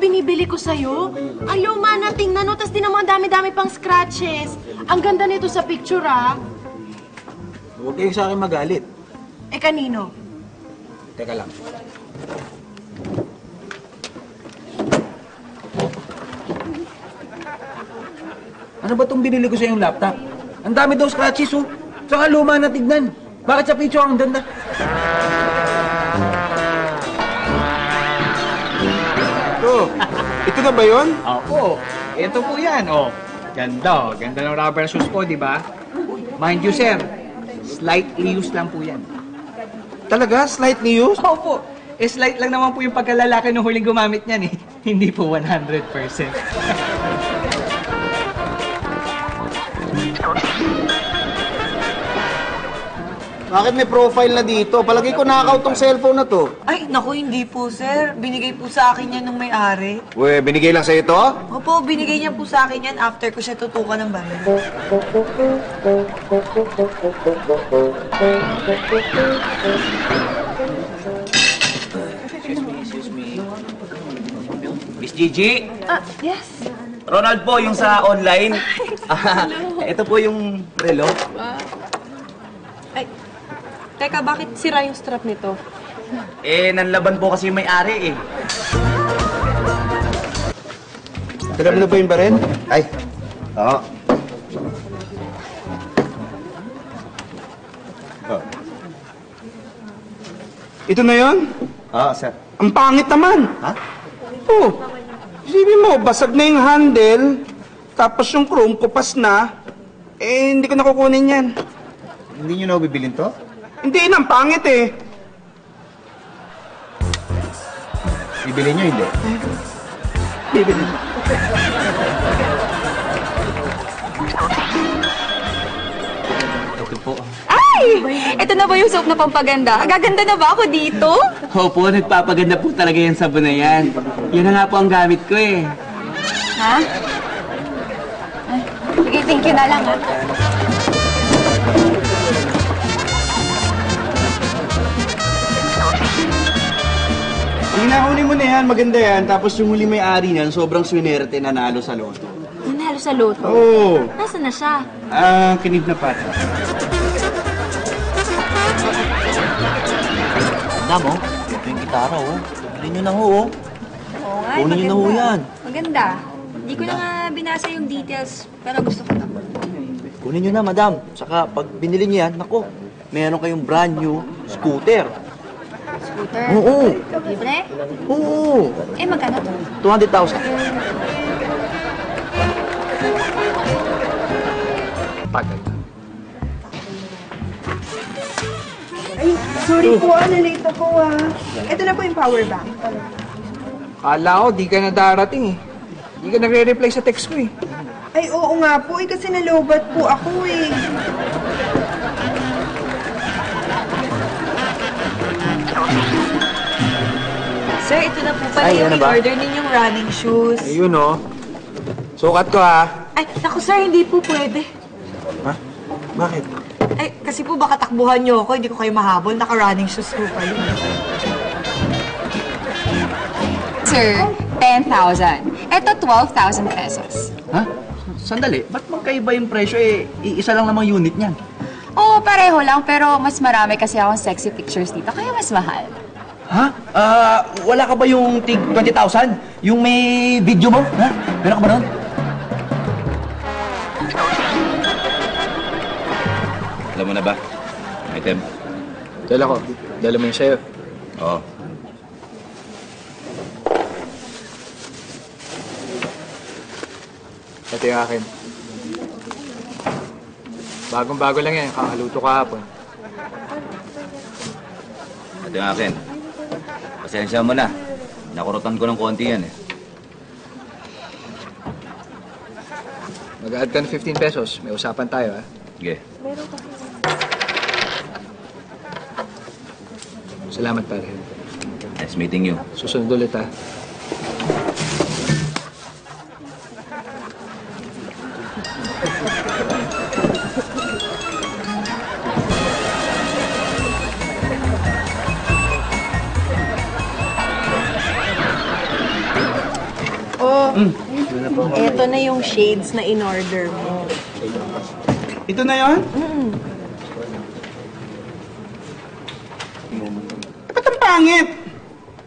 binibili ko sa'yo. Ang luma na, tingnan no, tas di naman dami-dami pang scratches. Ang ganda nito sa picture, ah. Huwag kayong sa akin magalit. Eh, kanino? Teka lang. Ano ba itong binili ko sa yung laptop? Ang dami daw scratches, oh. Saka luma na tignan. Bakit sa picture ang ganda? Ito na ba yun? Opo. Ito po yan, oh. Ganda, ganda ng rubber shoes po, di ba? Mind you, sir, slightly used lang po yan. Talaga? Slightly used? Opo. Eh, slight lang naman po yung pagkalalaki nung huling gumamit niyan, eh. Hindi po 100%. Bakit may profile na dito? Palagay ko nakakaw tong cellphone na to. Ay, naku, hindi po, sir. Binigay po sa akin yan nung may-ari. Uwe, binigay lang sa'yo to? Opo, binigay niya po sa akin yan after ko siya tutukan ng baril. Excuse me. Miss Gigi? Yes. Ronald po, yung sa online. Ito po yung relo. Ay, teka, bakit sira yung strap nito? Eh, nanlaban po kasi yung may-ari eh. Tira mo na ba yung baril? Ay. Oo. Oh. Ito na yun? Oo, sir. Ang pangit naman. Ha? Oh. Isipin mo, basag na yung handle, tapos yung chrome kupas na, eh, hindi ko nakukunin yan. Hindi nyo na bibilin to? Hindi na, ang pangit eh. Bibili nyo, hindi? Bibili. Ito po. Ay! Ito na ba yung soap na pampaganda? Gaganda na ba ako dito? Opo, nagpapaganda po talaga yan sabon na yan. Yan na nga po ang gamit ko eh. Ha? Ay, sige, thank you na lang, ha? Hindi na, huli mo na yan, maganda yan. Tapos yung huli may-ari niyan, sobrang swinerte, nanalo sa loto. Nanalo sa loto? Oo. Nasaan na siya? Kinidnap pa. Madam, oh. Ito yung gitara, oh. Bili nyo na ho, oh. Oo nga, Kunin niyo na ho yan. Maganda. Hindi ko na nga binasa yung details, pero gusto ko na. Kunin nyo na, madam. Saka, pag binili nyo yan, naku, meron kayong brand new scooter. Scooter? Oo. Libre? Oo. Eh, magkano to? 200,000. Paganda. Ay, sorry po, nalate ako ah. Ito na po yung power bank. Kala ko, di ka na darating eh. Di ka nagre-reply sa text ko eh. Ay, oo nga po, kasi nalobat po ako eh. Sir, ito na po pala Ay, yung ano ba? in-order ninyong running shoes. Ayun, oh. Sukat ko, ha. Ay, naku sir, hindi po pwede. Ha? Bakit? Ay, kasi po baka takbuhan niyo ako, hindi ko kayo mahabol. Naka-running shoes po kayo. Sir, 10,000. Ito, 12,000 pesos. Ha? Sandali, ba't magkaiba yung presyo eh? Iisa lang namang unit niyan. Oo, pareho lang, pero mas marami kasi akong sexy pictures dito, kaya mas mahal. Ha? Wala ka ba yung tig 20,000? Yung may video mo? Ha? Meron ka ba nun? Alam mo na ba? Item? Dala ko. Dala mo yun sa'yo. Oo. Ito yung akin. Bagong-bago lang yan. Kakaluto kahapon. Ito yung akin. Pasensya mo na. Nakurutan ko ng konti yan eh. Mag-add ka ng 15 pesos. May usapan tayo, ha? Sige. Salamat, pare. Nice meeting you. Susunod ulit, ha? Ito na yung shades na in-order mo. Ito na yon? Ba't ang pangit?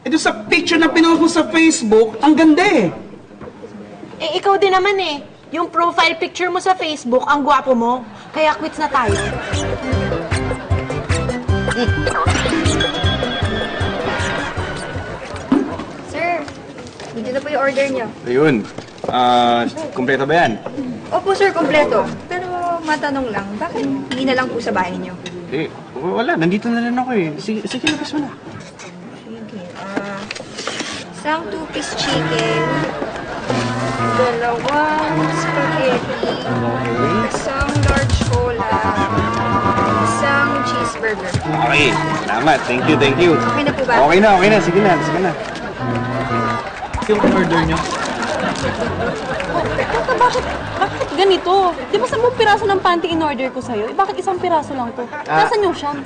Ito sa picture na pinost mo sa Facebook, ang ganda eh. Eh, ikaw din naman eh. Yung profile picture mo sa Facebook, ang gwapo mo. Kaya quits na tayo. Sir, dito na po yung order niyo. Ayun. Kumpleto ba yan? Opo sir, kompleto. Pero matanong lang, bakit hindi na lang po sa bahay niyo? Eh, wala. Nandito na rin ako eh. Sige, labas mo na. Sige, isang 2-piece chicken, dalawang spaghetti, isang large cola, isang cheeseburger. Okay. Salamat. Thank you. Okay na po ba? Okay na. Sige na. Yung order nyo. Teka, bakit ganito? Di ba 10 piraso ng panty in-order ko sa'yo? Eh, bakit 1 piraso lang to? Nasaan yung siyam?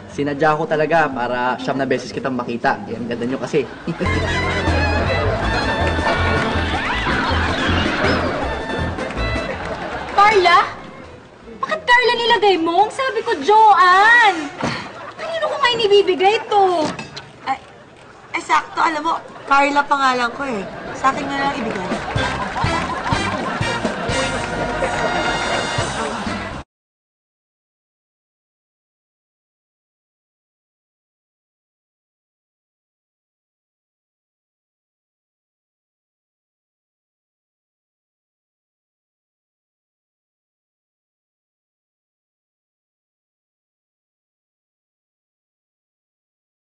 Sinadya ko talaga para 9 na beses kitang makita. Ang ganda nyo kasi. Carla? Bakit Carla nilagay mo? Ang sabi ko, Joanne! Kanino ko nga inibibigay to? Ay, sakto, alam mo, Carla pangalan ko eh. Sa akin na lang ibigay.